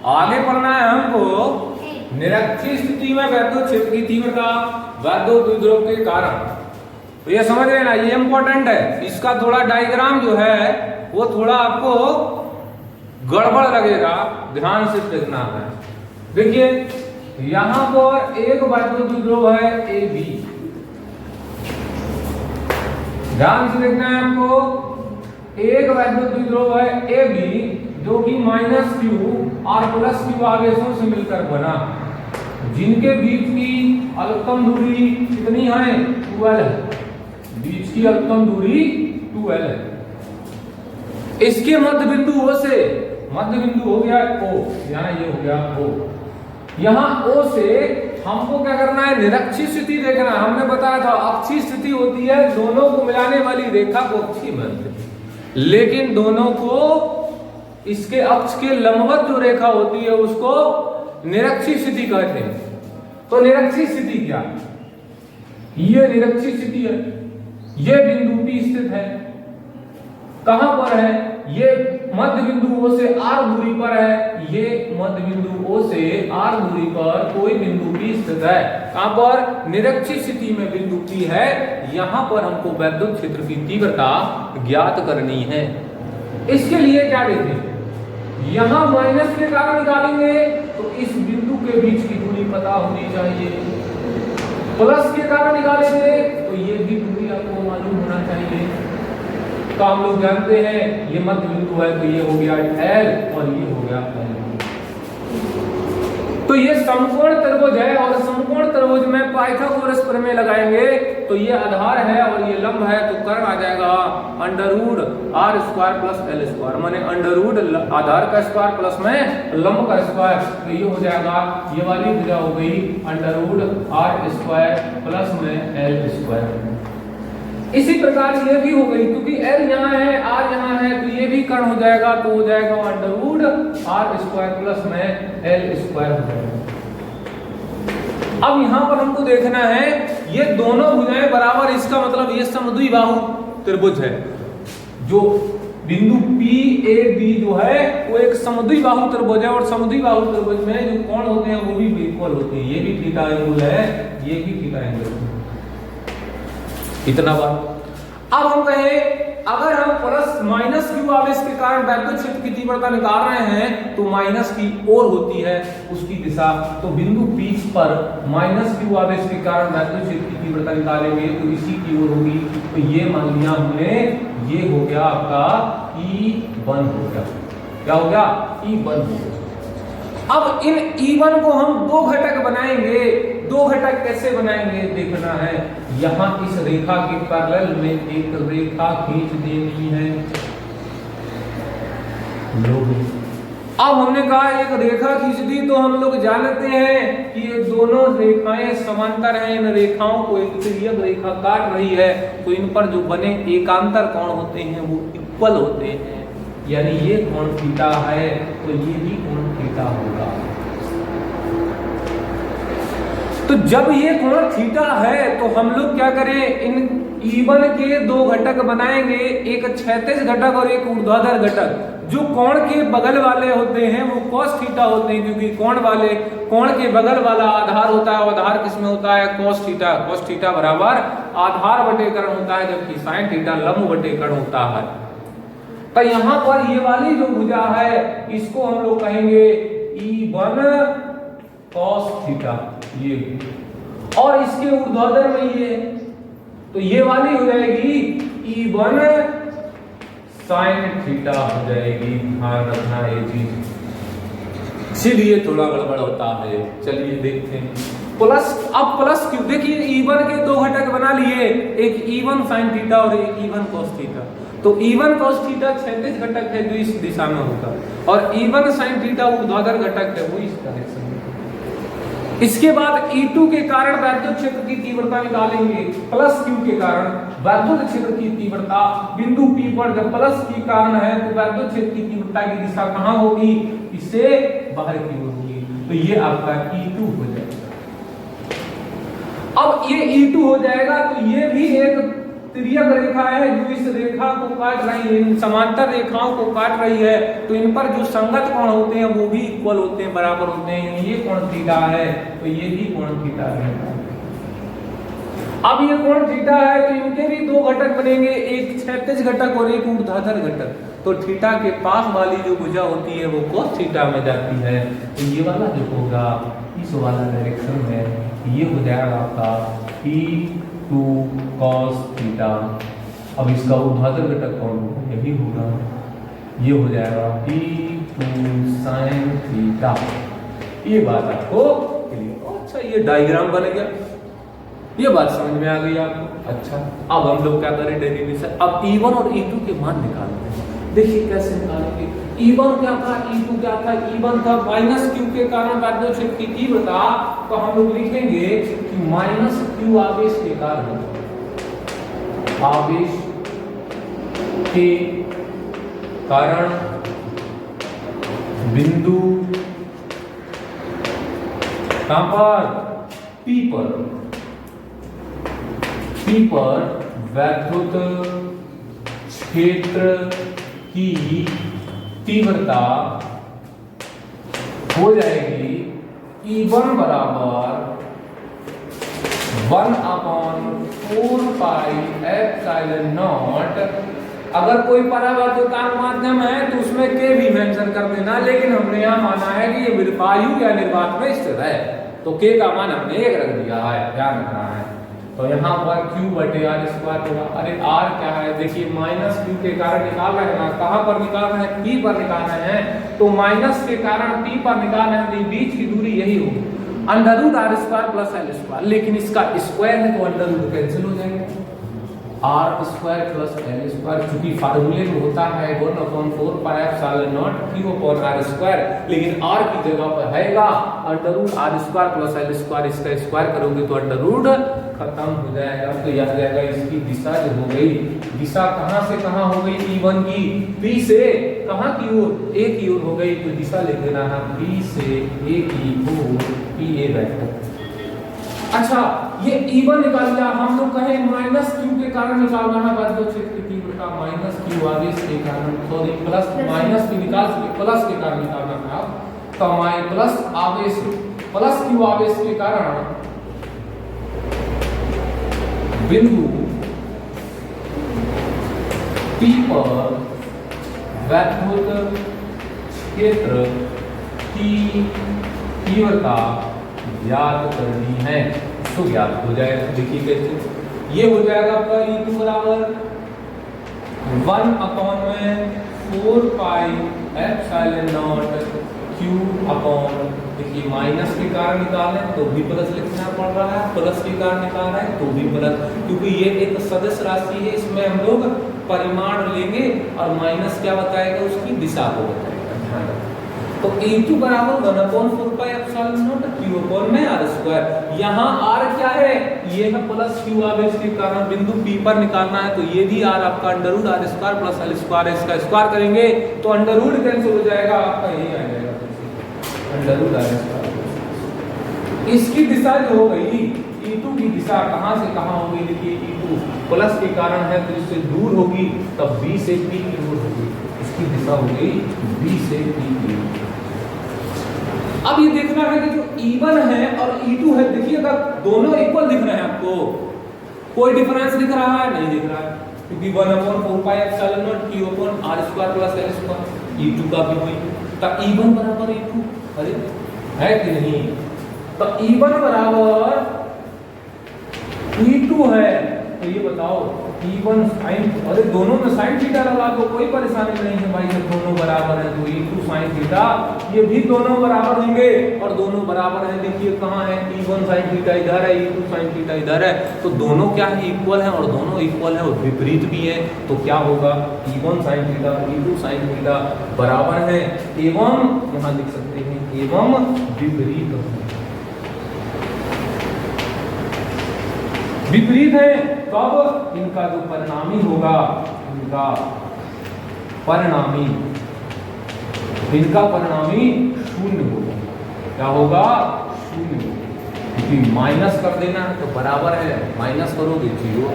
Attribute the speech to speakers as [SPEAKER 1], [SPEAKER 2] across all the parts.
[SPEAKER 1] आगे पढ़ना है हमको निरक्षीय स्थिति में वैद्युत क्षेत्र की तीव्रता वैद्युत द्विध्रुव के कारण। तो ये समझ रहे ना, ये इंपॉर्टेंट है। इसका थोड़ा डायग्राम जो है वो थोड़ा आपको गड़बड़ लगेगा, ध्यान से देखना है। देखिए यहां पर एक वैद्युत द्विध्रुव है ए बी, ध्यान से देखना है आपको। एक वैद्युत द्विध्रुव है ए बी जो कि -q और +q आवेशों से मिलकर बना, जिनके बीच की अधिकतम दूरी कितनी है 12 है, बीच की अधिकतम दूरी 12 है। इसके मध्य बिंदु O से, मध्य बिंदु हो गया O, यहाँ ये हो गया O, यहाँ O से हमको क्या करना है, निरक्षीय स्थिति देखना है। हमने बताया था अक्षीय स्थिति होती है दोनों को मिलाने वाली रेखा को अक्षीय मानते हैं, लेकिन दोनों को इसके अक्ष के लंबवत जो रेखा होती है उसको निरक्षीय स्थिति कहते हैं। तो निरक्षीय स्थिति क्या, ये निरक्षीय स्थिति है, ये बिंदु P स्थित है, कहां पर है, ये मध्य बिंदु O से R दूरी पर है, ये मध्य बिंदु O से R दूरी पर कोई बिंदु P स्थित है। कहां पर, निरक्षीय स्थिति में बिंदु P है। यहां पर हमको वैद्युत क्षेत्र की तीव्रता ज्ञात करनी है। इसके लिए क्या देखें, यहां माइनस के कारण निकालेंगे तो इस बिंदु के बीच की दूरी पता होनी चाहिए, प्लस के कारण निकालेंगे तो ये भी दूरी आपको मालूम होना चाहिए। तो हम लोग जानते हैं ये मध्य बिंदु है तो ये हो गया L और ये हो गया L। तो ये समकोण त्रिभुज है और समकोण त्रिभुज में पाइथागोरस प्रमेय लगाएंगे तो ये आधार है और ये लंब है, तो कर्ण आ जाएगा √r² + l², माने √ आधार का स्क्वायर प्लस में लंब का स्क्वायर, तो ये हो जाएगा, ये वाली भुजा हो गई √r² प्लस में l²। इसी प्रकार ये भी हो गई, क्योंकि L यहाँ है R यहाँ है तो ये भी कर्ण हो जाएगा, तो हो जाएगा √r² प्लस में l² हो जाएगा। अब यहाँ पर हमको देखना है ये दोनों भुजाएं बराबर, इसका मतलब ये समद्विबाहु त्रिभुज है। जो बिंदु PAB जो है वो एक समद्विबाहु त्रिभुज है और समद्विबाहु त्रिभुज में जो कोण होते हैं वो भी इक्वल होते हैं। ये भी थीटा एंगल है, ये भी थीटा एंगल है। इतना बात। अब हम कहें अगर हम +- q आवेश के कारण वैद्युत क्षेत्र की तीव्रता निकाल रहे हैं तो माइनस की ओर होती है उसकी दिशा, तो बिंदु P पर -q आवेश के कारण वैद्युत क्षेत्र की तीव्रता निकालेंगे तो इसी की ओर होगी। तो ये मान लिया हमने, ये हो गया आपका E1 हो गया। क्या हो गया, E1 हो गया। अब इन E1 को हम दो घटक बनाएंगे। दो घटक कैसे बनाएंगे देखना है। यहां इस रेखा के पैरेलल में एक रेखा खींच देनी है, अब हमने कहा एक रेखा खींच दी तो हम लोग जानते हैं कि ये दोनों रेखाएं समांतर हैं। इन रेखाओं को एक तिर्यक रेखा काट रही है तो इन पर जो बने एकांतर कोण होते हैं वो इक्वल होते हैं, यानी ये कोण थीटा है तो ये भी कोण थीटा होगा। तो जब ये कोण थीटा है तो हम लोग क्या करें, इन E1 के दो घटक बनाएंगे, एक क्षैतिज घटक और एक ऊर्ध्वाधर घटक। जो कोण के बगल वाले होते हैं वो cos थीटा होते हैं, क्योंकि कोण के बगल वाला आधार होता है। आधार किसमें होता है, cos थीटा। cos थीटा बराबर आधार बटे कर्ण होता है, जबकि sin थीटा लंब बटे कर्ण होता है। तो यहाँ पर ये वाली जो भुजा है इसको हम लोग कहेंगे E1 cos थीटा, ये, और इसके ऊर्ध्वाधर में ये, तो ये वाली हो जाएगी E1 sin थीटा हो जाएगी। ध्यान रखना ये चीज, इसीलिए थोड़ा गड़बड़ होता है। चलिए देखते हैं प्लस। अब प्लस क्यों, देखिए E1 के दो घटक बना लिए, एक E1 sin थीटा और एक E1 cos थीटा। तो E1 cos थीटा क्षैतिज घटक है जो इस दिशा में होगा, और E1 sin थीटा ऊर्ध्वाधर घटक है वो इस डायरेक्शन में। इसके बाद E2 के कारण वैद्युत क्षेत्र की तीव्रता निकालेंगे। प्लस Q के कारण वैद्युत क्षेत्र की तीव्रता बिंदु P पर जब प्लस Q कारण है तो वैद्युत क्षेत्र की तीव्रता की दिशा कहां होगी, इससे बाहर की ओर होगी। तो ये आपका E2 हो जाएगा। अब ये E2 हो जाएगा तो ये भी एक तिर्यक रेखा है जो इस रेखा को काट रही है, इन समांतर रेखाओं को काट रही है, तो इन पर जो संगत कोण होते हैं वो भी इक्वल होते हैं, बराबर होते हैं। ये कोण थीटा है तो ये भी कोण थीटा है। अब ये कोण थीटा है तो इनके भी दो घटक बनेंगे, एक क्षैतिज घटक और एक ऊर्ध्वाधर घटक। तो थीटा के पास वाली जो भुजा होती है वो cos थीटा में जाती है, तो ये वाला जो होगा इस वाला डायरेक्शन में ये हो जाएगा आपका P2 cos थीटा। अब इसका ऊर्ध्वाधर घटक कौन होगा, यही होगा, ये हो जाएगा P2 sin थीटा। ये बात आपको अच्छा ये डायग्राम बन गया, ये बात समझ में आ गई आपको। अच्छा अब हम लोग क्या करें, डेरिवेशन। अब E1 और E2 के मान निकालते हैं। देखिए कैसे निकालेंगे। E1 क्या था, E2 क्या था। E1 था -q के कारण बाध्यता क्षेत्र की तीव्रता, तो हम लोग लिखेंगे कि -q आवेश के कारण, आवेश के कारण बिंदु कहां पर, P पर वैद्युत क्षेत्र की तीव्रता हो जाएगी E1 बराबर 1/4 पाई एप्सिलॉन नॉट। अगर कोई परावर्तक माध्यम है तो उसमें के भी मेंशन कर देना, लेकिन हमने यहाँ माना है कि ये वायु या निर्वात में स्थित है, तो के का मान हमने 1 रख दिया है, ध्यान रखना है। तो यहाँ पर Q/r² होगा। अरे R क्या है, देखिए -q के कारण निकाल रहे हैं ना, कहाँ पर निकाल रहे हैं, P पर निकाल रहे हैं, तो माइनस के कारण P पर निकाल रहे हैं, तो बीच की दूरी यही होगी √r² + l²। लेकिन इसका स्क्वायर है तो √ कैंसिल हो जाएगा, r² + l², चूंकि फार्मूले में होता है 1/4 पाई एप्सिलॉन नॉट Q/r², लेकिन r की जगह पर हैगा √r² + l²। इसका स्क्वायर करोगे तो √ खत्म हो जाएगा। तो यह जाएगा इसकी दिशा जो हो गई, दिशा कहां से कहां हो गई, E1 की P से कहां की ओर, A की ओर हो गई, तो दिशा लिख देना है P से A की ओर, PA वेक्टर। अच्छा ये E1 निकाल लिया, हम लोग कहें -q के कारण निकालना है बाध्यता क्षेत्र की तीव्रता, -q आवेश के कारण, सॉरी प्लस माइनस की निकाल प्लस के कारण निकालना है आप, तो प्लस आवेश +q आवेश के कारण बिंदु P पर वैद्युत क्षेत्र की तीव्रता ज्ञात करनी है, तो ज्ञात हो जाएगा। देखिए कैसे, ये हो जाएगा आपका E2 बराबर 1/4 पाई एप्सिलॉन नॉट Q/, देखिए माइनस के कारण निकाल रहे हैं तो भी प्लस लिखना पड़ रहा है, प्लस के कारण निकाल रहे हैं तो भी प्लस, क्योंकि ये एक सदिश राशि है, इसमें हम लोग परिमाण लेंगे और माइनस क्या बताएगा, उसकी दिशा को बताएगा। तो E2 बराबर 1/4 पाई एप्सिलॉन नॉट Q/r²। यहाँ r क्या है, ये है +q आवेश के कारण बिंदु P पर निकालना है, तो ये भी r आपका √r² + l², इसका स्क्वायर करेंगे तो √ कैंसिल हो जाएगा, आपका यही आ जाएगा √r²। इसकी दिशा जो हो गई E2 की दिशा कहां से कहां हो गई, देखिए E2 प्लस के कारण है तो इससे दूर होगी, तब B से P की ओर होगी, इसकी दिशा हो गई B से P की ओर। अब ये देखना है कि जो E1 है और E2 है, देखिए अगर दोनों इक्वल दिख रहे हैं आपको, कोई डिफरेंस दिख रहा है, नहीं दिख रहा है, क्योंकि 1/4 pi epsilon not Q/r² + l², E2 का भी वही, तो E1 बराबर E2, अरे है कि नहीं, तो E1 बराबर E2 है, तो ये बताओ E1 sin, अरे दोनों में sin थीटा लगा दो, कोई परेशानी नहीं है भाई, जब दोनों बराबर है तो E2 sin थीटा, ये भी दोनों बराबर होंगे और दोनों बराबर हैं। देखिए कहाँ है, E1 sin थीटा इधर है, E2 sin थीटा इधर है, तो दोनों क्या है, इक्वल है, और दोनों इक्वल है और विपरीत भी है, तो क्या होगा, E1 sin theta E2 sin theta बराबर है एवं, यहाँ लिख सकते हैं एवं विपरीत है। तब इनका जो परिणामी होगा, इनका परिणामी 0 होगा, क्या होगा, 0 होगा, क्योंकि माइनस कर देना है तो बराबर है, माइनस करोगे 0,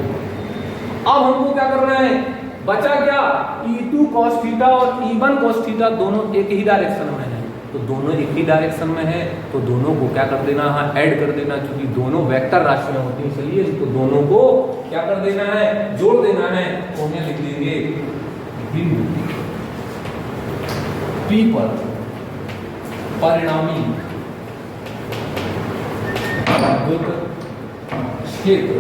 [SPEAKER 1] अब हमको क्या करना है, बचा क्या, E2 cos थीटा और E1 cos थीटा दोनों एक ही डायरेक्शन में है, तो दोनों एक ही डायरेक्शन में है, तो दोनों को क्या कर देना है, ऐड कर देना, क्योंकि दोनों वेक्टर राशियां होती हैं, इसलिए इसको दोनों को क्या कर देना है, जोड़ देना है। तो हमें लिख देंगे बिंदु P पर परिणामी विद्युत क्षेत्र,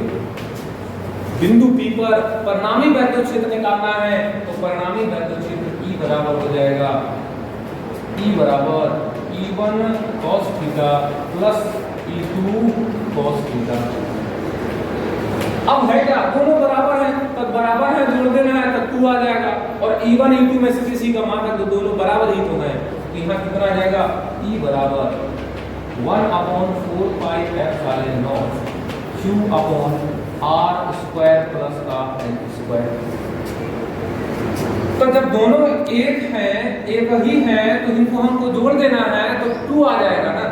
[SPEAKER 1] बिंदु P पर परिणामी विद्युत क्षेत्र निकालना है, तो परिणामी विद्युत क्षेत्र E बराबर हो जाएगा, E बराबर E1 cos theta plus E2 cos theta. अब है क्या, दोनों बराबर हैं, तब बराबर है, जोड़ देना है, तब 2 आ जाएगा, और E1 E2 में से किसी का मान है तो दोनों बराबर ही तो हैं, तो यहाँ कितना आ जाएगा, E बराबर 1/4 pi epsilon not Q upon R square plus का L स्क्वायर। तो जब दोनों एक हैं, एक ही हैं, तो इनको हमको जोड़ देना है, तो 2 आ जाएगा ना,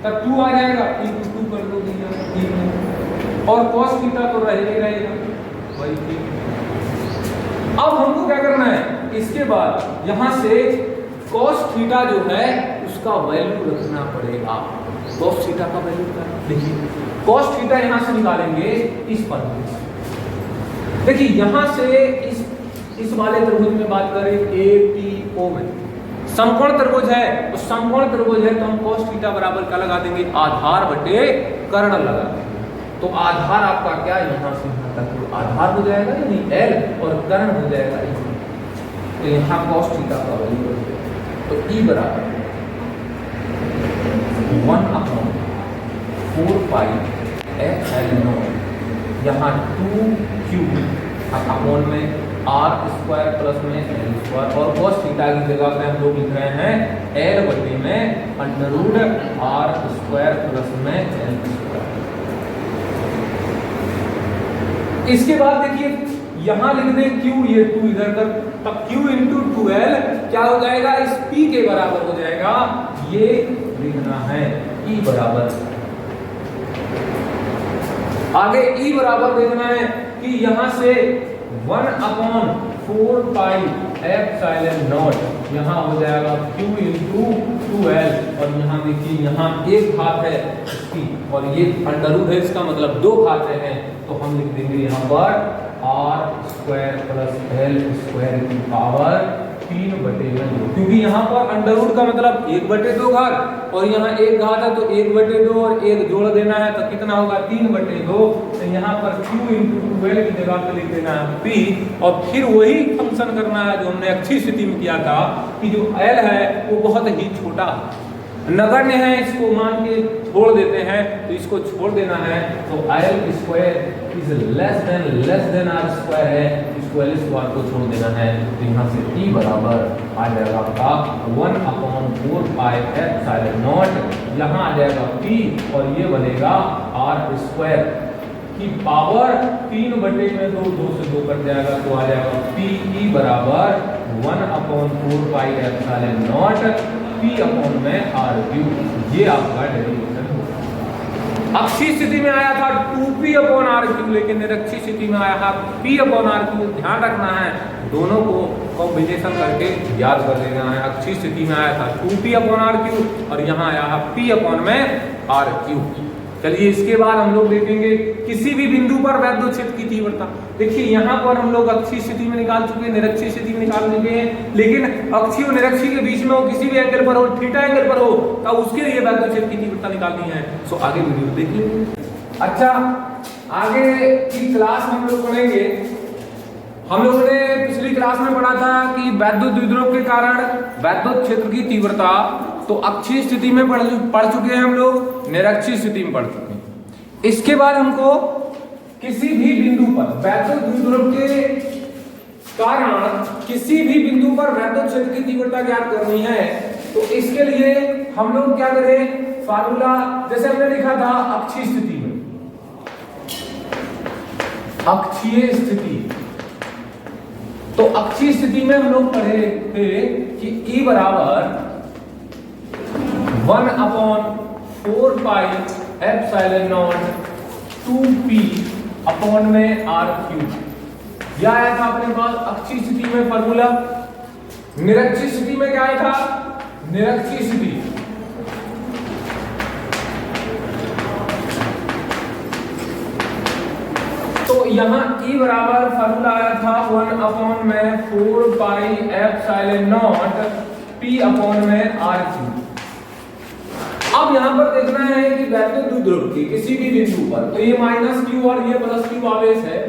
[SPEAKER 1] तब 2 आ जाएगा, इनको 2 कर दो दिया, ठीक है, और cos थीटा तो रहेगा वही ठीक। अब हमको क्या करना है, इसके बाद यहां से cos थीटा जो है उसका वैल्यू रखना पड़ेगा, cos थीटा का वैल्यू क्या, देखिए cos थीटा यहां से निकालेंगे इस पद से, देखिए यहां से इस वाले त्रिभुज में बात करें APO में समकोण त्रिभुज है, तो समकोण त्रिभुज है तो हम cos थीटा बराबर क्या लगा देंगे, आधार बटे कर्ण लगा देंगे। तो आधार आपका क्या, यहां से यहां तक तो आधार हो जाएगा यानी L, और कर्ण हो जाएगा E, तो यहां cos थीटा का वैल्यू तो E बराबर 1/4 पाई एप्सिलॉन नॉट, यहाँ 2Q अपॉन में R स्क्वायर प्लस में L स्क्वायर, और cos थीटा की जगह पे हम लोग लिख रहे हैं L बटे में अंडर R स्क्वायर प्लस में L स्क्वायर। इसके बाद देखिए यहां लिख दें Q, ये 2 इधर तक, तब Q इंटू 2L क्या हो जाएगा, इस P के बराबर हो जाएगा, ये लिखना है E बराबर, आगे E बराबर देखना है कि यहां से 1/4 पाई एप्सिलॉन नॉट, यहाँ हो जाएगा Q इंटू 2L, और यहाँ देखिए यहाँ एक घात है इसकी और ये अंडर रूट है, इसका मतलब 2 घातें हैं, तो हम लिख देंगे यहाँ पर R square plus L square की पावर 3/2, क्योंकि यहाँ पर अंडर रूट का मतलब 1/2 घात, और यहाँ एक घात है तो 1/2 और एक जोड़ देना है, तो कितना होगा 3/2, तो यहाँ पर Q इंटू 2L की जगह पे लिख देना है P, और फिर वही फंक्शन करना है जो हमने अक्षीय स्थिति में किया था, कि जो L है वो बहुत ही छोटा नगण्य है, इसको मान के छोड़ देते हैं, तो इसको छोड़ देना है, तो L square is less than R square है, इसको L स्क्वायर को छोड़ देना है, तो यहाँ से T बराबर आ जाएगा आपका 1/4 पाई एप्सिलॉन नॉट, यहाँ आ जाएगा P, और ये बनेगा R स्क्वायर की पावर 3/2, 2 से 2 कट जाएगा, तो आ जाएगा P बराबर 1/4 pi epsilon not P upon में R क्यूब, ये आपका डेरिवेशन होगा। अक्षीय स्थिति में आया था 2P अपॉन R क्यूब, लेकिन निरक्षीय स्थिति में आया था P अपॉन R क्यूब, ध्यान रखना है, दोनों को कॉम्बिनेशन करके याद कर लेना है। अक्षीय स्थिति में आया था 2P अपॉन R क्यूब, और यहाँ आया है P अपॉन में R क्यूब। चलिए इसके बाद हम लोग देखेंगे किसी भी बिंदु पर वैद्युत क्षेत्र की तीव्रता। देखिए यहाँ पर हम लोग अक्षीय स्थिति में निकाल चुके हैं, निरक्षीय स्थिति में निकाल चुके हैं, लेकिन अक्षीय और निरक्षीय के बीच में हो, किसी भी एंगल पर हो, थीटा एंगल पर हो, तो उसके लिए वैद्युत क्षेत्र की तीव्रता निकालनी है। सो आगे वीडियो देखिए। अच्छा, आगे की क्लास में हम लोग पढ़ेंगे, हम लोगों ने पिछली क्लास में पढ़ा था कि वैद्युत द्विध्रुव के कारण वैद्युत क्षेत्र की तीव्रता, तो अक्षीय स्थिति में पढ़ चुके हैं हम लोग, निरक्षीय स्थिति में पढ़ चुके हैं। इसके बाद हमको किसी भी बिंदु पर वैद्युत द्विध्रुव के कारण किसी भी बिंदु पर वैद्युत क्षेत्र की तीव्रता ज्ञात करनी है, तो इसके लिए हम लोग क्या करें, फार्मूला जैसे हमने लिखा था अक्षीय स्थिति में, अक्षीय स्थिति, तो अक्षीय स्थिति में हम लोग पढ़े थे कि E बराबर 1/4 pi epsilon not 2P upon में R क्यूब, यह आया था अपने पास अक्षीय स्थिति में फॉर्मूला। निरक्षीय स्थिति में क्या आया था? निरक्षीय स्थिति तो यहाँ E बराबर फॉर्मूला आया था 1/4 pi epsilon not P upon में R3। अब यहाँ पर देखना है कि वैद्युत द्विध्रुव के किसी भी बिंदु पर, तो ये -q और ये +q आवेश है,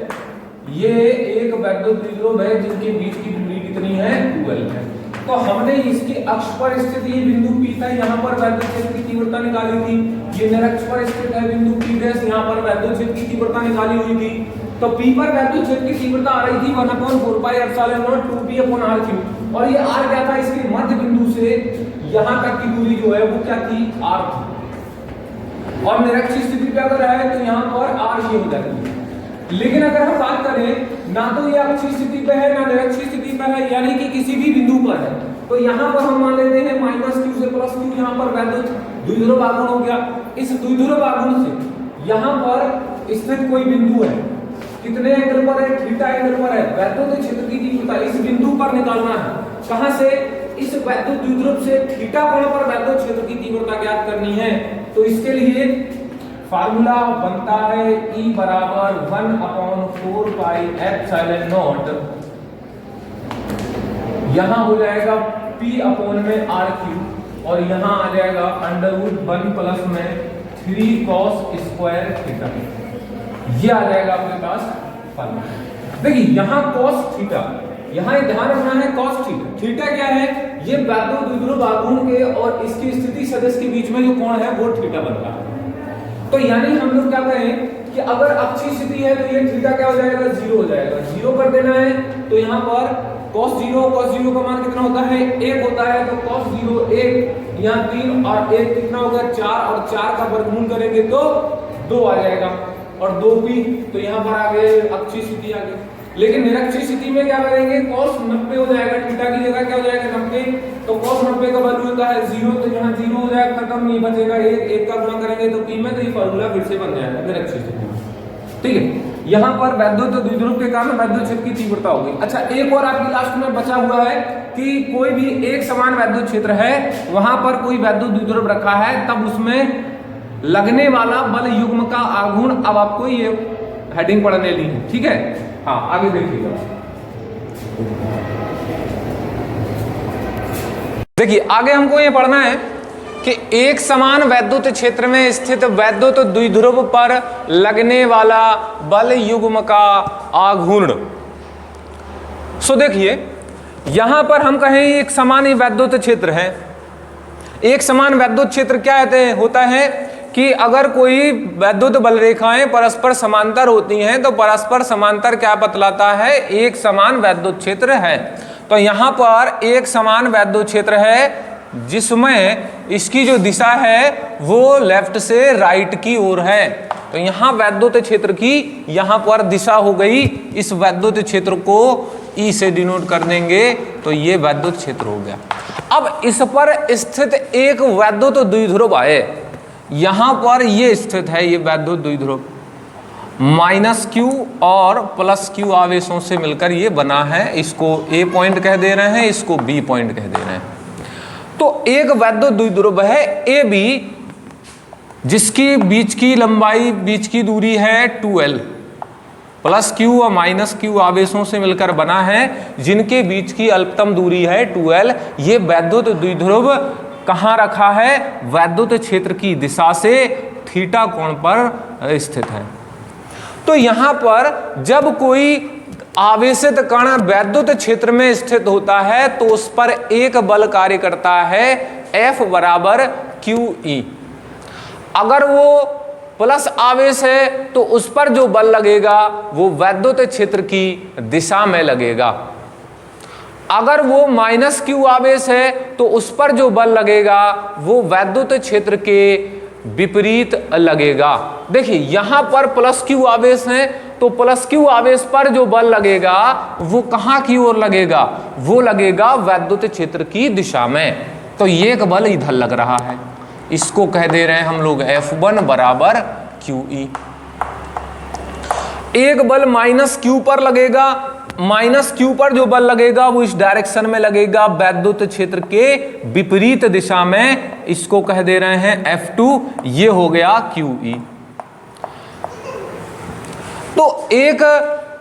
[SPEAKER 1] ये एक वैद्युत द्विध्रुव है जिनके बीच की दूरी कितनी है? 12 है। तो हमने इसकी अक्ष पर स्थित ये बिंदु P था, यहाँ पर वैद्युत क्षेत्र की तीव्रता निकाली थी। ये निरक्ष पर स्थित है बिंदु P डैश, यहाँ पर वैद्युत क्षेत्र की तीव्रता निकाली हुई थी। तो P पर वैद्युत क्षेत्र की तीव्रता आ रही थी 1/4 pi epsilon not 2P upon R3, और ये R क्या था? इसके मध्य बिंदु से यहाँ तक की दूरी जो है वो क्या थी? R थी। और निरक्षीय स्थिति पे अगर है तो यहाँ पर R ये हो जाती है। लेकिन अगर हम बात करें ना तो ये अक्षीय स्थिति पे है ना निरक्षीय स्थिति पे है, यानी कि किसी भी बिंदु पर है, तो यहाँ पर हम मान लेते हैं -q से +q, यहाँ पर वैद्युत द्विध्रुव आघूर्ण हो गया। इस द्विध्रुव आघूर्ण से यहाँ पर स्थित कोई बिंदु है, कितने एंगल पर है? थीटा एंगल पर है। वैद्युत क्षेत्र की तीव्रता इस बिंदु पर निकालना है। कहां से? इस वैद्युत द्विध्रुव से थीटा कोण पर वैद्युत क्षेत्र की तीव्रता ज्ञात करनी है। तो इसके लिए फार्मूला बनता है E बराबर 1/4 पाई एप्सिलॉन नॉट, यहां हो जाएगा P अपॉन में R3, और यहां आ जाएगा √1 प्लस में 3 cos स्क्वायर थीटा। ये आ जाएगा आपके पास फार्मूला। देखिए यहाँ cos थीटा, यहाँ ध्यान रखना है cos थीटा। थीटा क्या है? ये वैद्युत द्विध्रुव आघूर्ण के और इसकी स्थिति सदिश के बीच में जो कोण है वो थीटा बनता है। तो यानी हम लोग क्या कहें कि अगर अक्षीय स्थिति है तो ये थीटा क्या हो जाएगा? 0 हो जाएगा। 0 कर देना है तो यहाँ पर cos 0 का मान कितना होता है? 1 होता है। तो cos 0 1, यहाँ 3 और 1 कितना होगा? 4, और 4 का वर्गमूल करेंगे तो 2 आ जाएगा, और 2p, तो यहाँ पर आ गए अक्षीय स्थिति आ गई। लेकिन निरक्षीय स्थिति में क्या करेंगे? cos 90 हो जाएगा, थीटा की जगह क्या हो जाएगा? 90। तो cos 90 का वैल्यू होता है 0, तो यहाँ 0 हो जाएगा, खत्म, नहीं बचेगा 1 का गुणा करेंगे तो p में, तो ये फार्मूला फिर से बन जाएगा निरक्षीय स्थिति में। ठीक है, यहाँ पर वैद्युत द्विध्रुव के कारण वैद्युत क्षेत्र की तीव्रता होगी। अच्छा, एक और आपकी लास्ट में बचा हुआ है कि कोई भी एक समान वैद्युत क्षेत्र है, वहां पर कोई वैद्युत द्विध्रुव रखा है, तब उसमें लगने वाला बल युग्म का आघूर्ण। अब आपको ये हेडिंग पढ़ने ली है, ठीक है? हाँ, आगे देखिएगा। देखिए आगे हमको ये पढ़ना है कि एक समान वैद्युत क्षेत्र में स्थित वैद्युत द्विध्रुव पर लगने वाला बल युग्म का आघूर्ण। सो देखिए यहां पर हम कहें एक समान वैद्युत क्षेत्र है। एक समान वैद्युत क्षेत्र क्या होता है कि अगर कोई वैद्युत बल रेखाएं परस्पर समांतर होती हैं तो परस्पर समांतर क्या बतलाता है? एक समान वैद्युत क्षेत्र है। तो यहाँ पर एक समान वैद्युत क्षेत्र है जिसमें इसकी जो दिशा है वो लेफ्ट से राइट की ओर है। तो यहाँ वैद्युत क्षेत्र की यहाँ पर दिशा हो गई। इस वैद्युत क्षेत्र को E से डिनोट कर देंगे तो ये वैद्युत क्षेत्र हो गया। अब इस पर स्थित एक वैद्युत द्विध्रुव है, यहां पर ये स्थित है, ये वैद्युत द्विध्रुव -q और +q आवेशों से मिलकर ये बना है। इसको A पॉइंट कह दे रहे हैं, इसको B पॉइंट कह दे रहे हैं। तो एक वैद्युत द्विध्रुव है AB, जिसकी बीच की लंबाई, बीच की दूरी है 2l, +q और -q आवेशों से मिलकर बना है, जिनके बीच की अल्पतम दूरी है 2l। ये वैद्युत द्विध्रुव कहाँ रखा है? वैद्युत क्षेत्र की दिशा से थीटा कोण पर स्थित है। तो यहाँ पर जब कोई आवेशित कण वैद्युत क्षेत्र में स्थित होता है तो उस पर एक बल कार्य करता है F बराबर QE। अगर वो प्लस आवेश है तो उस पर जो बल लगेगा वो वैद्युत क्षेत्र की दिशा में लगेगा। अगर वो -q आवेश है तो उस पर जो बल लगेगा वो वैद्युत क्षेत्र के विपरीत लगेगा। देखिए यहाँ पर +q आवेश है तो +q आवेश पर जो बल लगेगा वो कहाँ की ओर लगेगा? वो लगेगा वैद्युत क्षेत्र की दिशा में। तो ये एक बल इधर लग रहा है, इसको कह दे रहे हैं हम लोग F1 बराबर QE। एक बल -q पर लगेगा, माइनस क्यू पर जो बल लगेगा वो इस डायरेक्शन में लगेगा, वैद्युत क्षेत्र के विपरीत दिशा में। इसको कह दे रहे हैं F2, ये हो गया QE। तो एक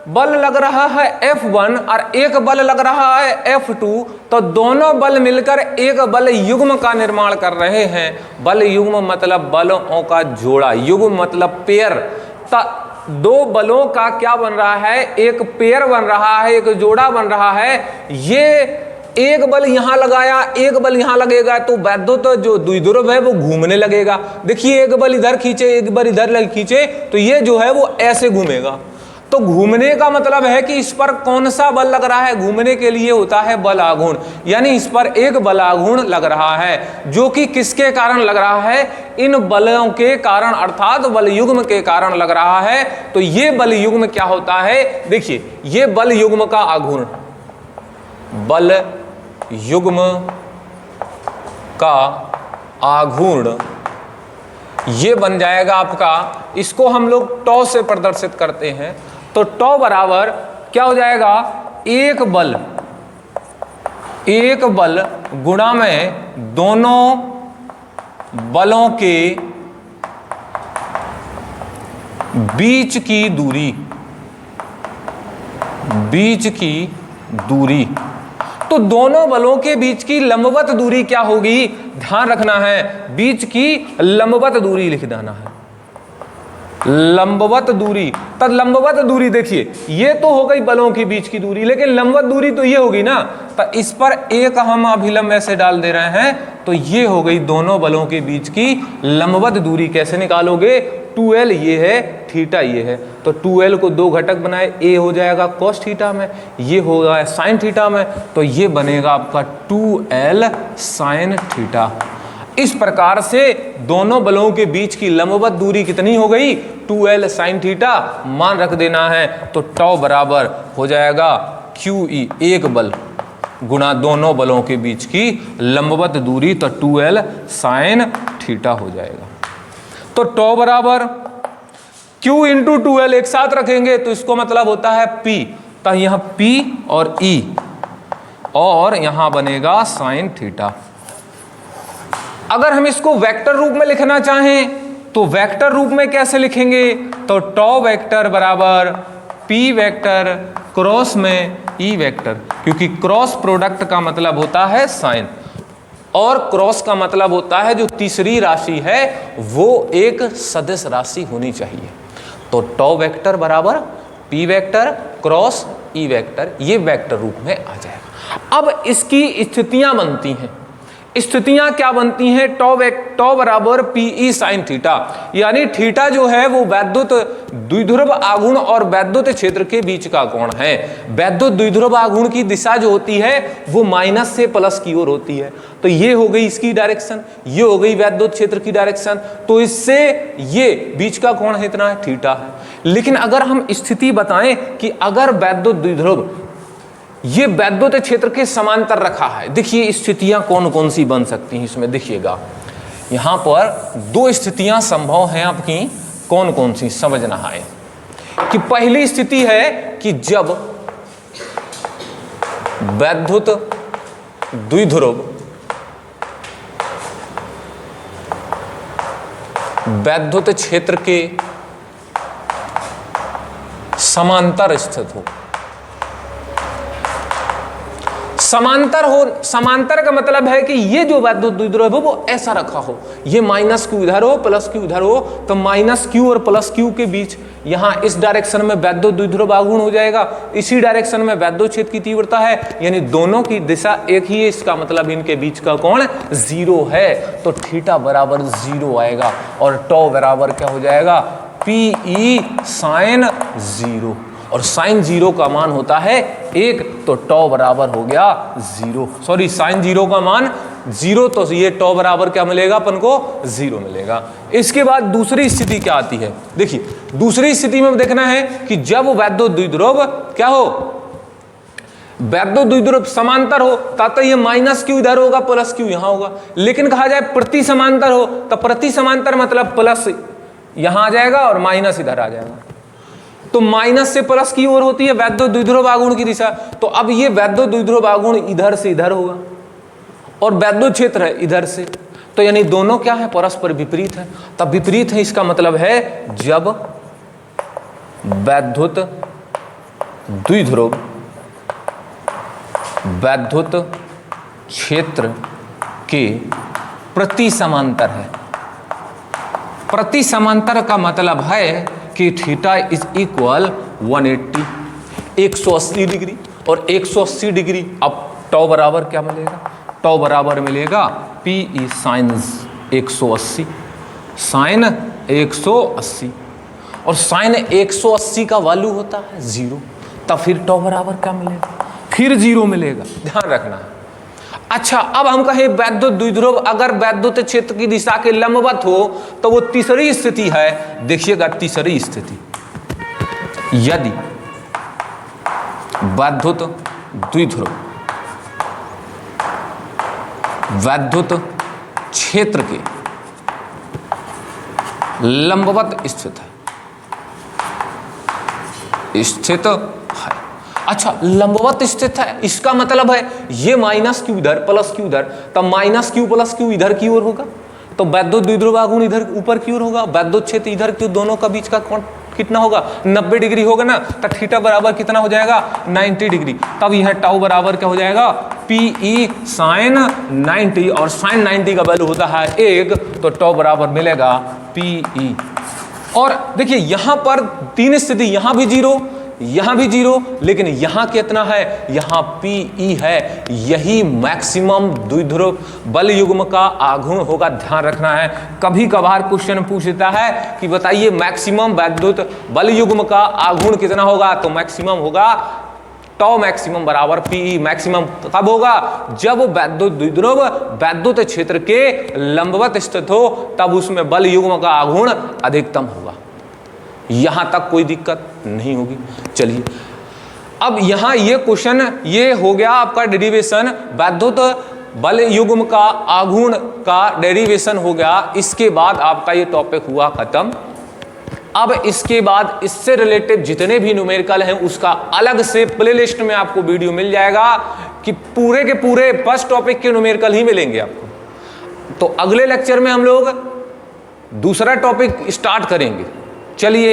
[SPEAKER 1] बल लग रहा है F1 और एक बल लग रहा है F2, तो दोनों बल मिलकर एक बल युग्म का निर्माण कर रहे हैं। बल युग्म मतलब बलों का जोड़ा, युग्म मतलब पेयर। दो बलों का क्या बन रहा है, एक पेयर बन रहा है, एक जोड़ा बन रहा है। ये एक बल यहां लगाया, एक बल यहां लगेगा, तो वैद्युत जो द्विध्रुव है वो घूमने लगेगा। देखिए एक बल इधर खींचे, एक बल इधर खींचे, तो ये जो है वो ऐसे घूमेगा। तो घूमने का मतलब है कि इस पर कौन सा बल लग रहा है, घूमने के लिए होता है बल आघूर्ण, यानी इस पर एक बल आघूर्ण लग रहा है, जो कि किसके कारण लग रहा है, इन बलों के कारण, अर्थात बल युग्म के कारण लग रहा है। तो ये बल युग्म क्या होता है, देखिए ये बल युग्म का आघूर्ण, बल युग्म का आघूर्ण ये बन जाएगा आपका, इसको हम लोग टॉ से प्रदर्शित करते हैं। तो टॉ बराबर क्या हो जाएगा, एक बल गुणा में दोनों बलों के बीच की दूरी। तो दोनों बलों के बीच की लंबवत दूरी क्या होगी, ध्यान रखना है, बीच की लंबवत दूरी लिख देना है, लंबवत दूरी। तब लंबवत दूरी देखिए ये तो हो गई बलों के बीच की दूरी, लेकिन लंबवत दूरी तो ये होगी ना, तो इस पर एक हम अभिलंब ऐसे डाल दे रहे हैं, तो ये हो गई दोनों बलों के बीच की लंबवत दूरी। कैसे निकालोगे, 2l ये है, थीटा ये है, तो 2l को दो घटक बनाए, a हो जाएगा cos थीटा में, ये होगा sin थीटा में, तो ये बनेगा आपका 2l sin थीटा। इस प्रकार से दोनों बलों के बीच की लंबवत दूरी कितनी हो गई, 2l sin थीटा मान रख देना है। तो टॉ बराबर हो जाएगा QE, एक बल गुणा दोनों बलों के बीच की लंबवत दूरी, तो 2l sin थीटा हो जाएगा। तो टॉ बराबर Q इंटू 2l एक साथ रखेंगे तो इसको मतलब होता है P, तो यहां P और E और यहां बनेगा sin थीटा। अगर हम इसको वेक्टर रूप में लिखना चाहें तो वेक्टर रूप में कैसे लिखेंगे, तो टॉ वेक्टर बराबर P वेक्टर क्रॉस में E वेक्टर, क्योंकि क्रॉस प्रोडक्ट का मतलब होता है साइन और क्रॉस का मतलब होता है जो तीसरी राशि है वो एक सदिश राशि होनी चाहिए। तो टॉ वेक्टर बराबर P vector cross E vector, ये वेक्टर रूप में आ जाएगा। अब इसकी स्थितियां बनती हैं, स्थितियां क्या बनती हैं, टॉ बराबर PE sin थीटा, यानी थीटा जो है वो वैद्युत द्विध्रुव आघूर्ण और वैद्युत क्षेत्र के बीच का कोण है। वैद्युत द्विध्रुव आघूर्ण की दिशा जो होती है वो माइनस से प्लस की ओर होती है, तो ये हो गई इसकी डायरेक्शन, ये हो गई वैद्युत क्षेत्र की डायरेक्शन, तो इससे ये बीच का कोण है इतना है, थीटा है। लेकिन अगर हम स्थिति बताएं कि अगर वैद्युत द्विध्रुव ये वैद्युत क्षेत्र के समांतर रखा है, देखिए स्थितियां कौन कौन सी बन सकती हैं इसमें, देखिएगा यहां पर दो स्थितियां संभव हैं आपकी, कौन कौन सी समझना है। कि पहली स्थिति है कि जब वैद्युत द्विध्रुव वैद्युत क्षेत्र के समांतर स्थित हो, समांतर हो, समांतर का मतलब है कि ये जो वैद्युत द्विध्रुव है वो ऐसा रखा हो, ये माइनस क्यू इधर हो प्लस क्यू इधर हो, तो माइनस क्यू और प्लस क्यू के बीच यहाँ इस डायरेक्शन में वैद्युत द्विध्रुव आघूर्ण हो जाएगा, इसी डायरेक्शन में वैद्युत क्षेत्र की तीव्रता है, यानी दोनों की दिशा एक ही है, इसका मतलब इनके बीच का कोण 0 है, तो थीटा बराबर 0 आएगा और टॉ बराबर क्या हो जाएगा, PE sin 0, और साइन 0 का मान होता है 1, तो टॉ बराबर हो गया 0, सॉरी साइन 0 का मान 0, तो ये टॉ बराबर क्या मिलेगा अपन को 0 मिलेगा। इसके बाद दूसरी स्थिति क्या आती है, देखिए दूसरी स्थिति में देखना है कि जब वैद्युत द्विध्रुव क्या हो, वैद्युत द्विध्रुव समांतर हो तब ये माइनस क्यू इधर होगा प्लस क्यू यहां होगा, लेकिन कहा जाए प्रति समांतर हो तो प्रति समांतर मतलब प्लस यहां आ जाएगा और माइनस इधर आ जाएगा। तो माइनस से प्लस की ओर होती है वैद्युत द्विध्रुव आघूर्ण की दिशा। तो अब ये वैद्युत द्विध्रुव आघूर्ण इधर से इधर होगा और वैद्युत क्षेत्र है इधर से, तो यानी दोनों क्या है, परस्पर विपरीत है। तब विपरीत है इसका मतलब है जब वैद्युत द्विध्रुव वैद्युत क्षेत्र के प्रति समांतर है। प्रति समांतर का मतलब है कि थीटा इज इक्वल 180 180 डिग्री और 180 डिग्री। अब टॉ बराबर क्या मिलेगा, टॉ बराबर मिलेगा पी साइन 180, साइन 180 और साइन 180 का वैल्यू होता है 0। तब फिर टॉ बराबर क्या मिलेगा, फिर 0 मिलेगा, ध्यान रखना है। अच्छा, अब हम कहें वैद्युत द्विध्रुव अगर वैद्युत क्षेत्र की दिशा के लंबवत हो तो वो तीसरी स्थिति है। देखिएगा तीसरी स्थिति, यदि वैद्युत द्विध्रुव वैद्युत क्षेत्र के लंबवत स्थित है। अच्छा, लंबवत स्थित है इसका मतलब है ये माइनस क्यू इधर प्लस क्यू इधर, तब माइनस क्यू प्लस क्यू इधर की ओर होगा, तो वैद्युत द्विध्रुव आघूर्ण इधर ऊपर की ओर होगा, वैद्युत क्षेत्र इधर की, दोनों का बीच का कोण कितना होगा, 90 डिग्री होगा ना। तो थीटा बराबर कितना हो जाएगा, 90 डिग्री। तब यह टाउ बराबर क्या हो जाएगा, पी साइन 90 और साइन 90 का वैल्यू होता है 1, तो टाउ बराबर मिलेगा पी। और देखिए यहां पर तीन स्थिति, यहां भी 0 यहां भी 0, लेकिन यहां कितना है, यहां पी है। यही मैक्सिमम द्विध्रुव बल युग्म का आघूर्ण होगा, ध्यान रखना है। कभी कभार क्वेश्चन पूछता है कि बताइए मैक्सिमम वैद्युत बल युग्म का आघूर्ण कितना होगा, तो मैक्सिमम होगा टॉ मैक्सिमम बराबर पी मैक्सिमम। कब होगा, जब वैद्युत द्विध्रुव वैद्युत क्षेत्र के लंबवत स्थित हो, तब उसमें बल युग्म का आघूर्ण अधिकतम होगा। यहां तक कोई दिक्कत नहीं होगी। चलिए, अब यहां ये क्वेश्चन ये हो गया आपका डेरिवेशन, वैद्युत बल युग्म का आघूर्ण का डेरिवेशन हो गया। इसके बाद आपका ये टॉपिक हुआ खत्म। अब इसके बाद इससे रिलेटेड जितने भी न्यूमेरिकल हैं उसका अलग से प्लेलिस्ट में आपको वीडियो मिल जाएगा कि पूरे के पूरे फर्स्ट टॉपिक के न्यूमेरिकल ही मिलेंगे आपको। तो अगले लेक्चर में हम लोग दूसरा टॉपिक स्टार्ट करेंगे। चलिए।